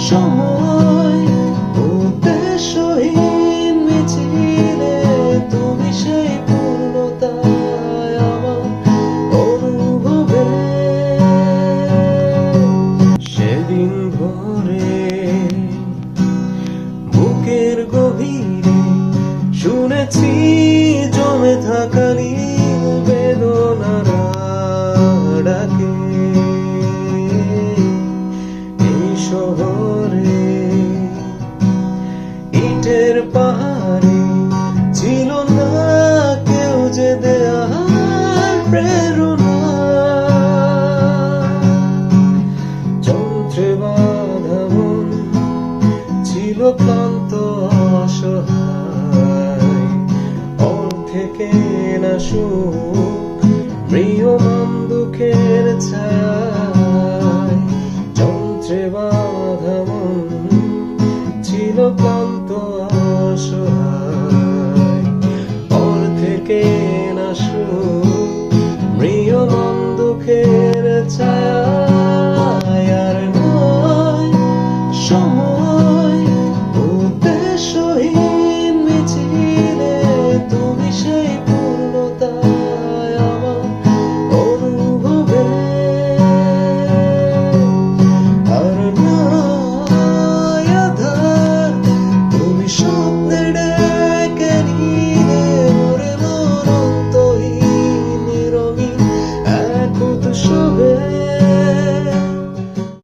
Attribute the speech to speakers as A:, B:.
A: সময় উদ্দেশ্যহীন মিছিলে তুমি সেই পূর্ণতায় আমার অনুভবে। সেদিন ভোরে বুকের গভীরে শুনেছি জমে থাকা নীল বেদনার ডাকে। এই শহরে ইটের পাহাড়ে ছিল না কেউ যে দেয়ার প্রেরণা। যন্ত্রে বাঁধা মন ছিল ক্লান্ত অসহায়, অর্ধেকে না সুখ ম্রিয়মান দুঃখের ছায়ায়। যন্ত্রে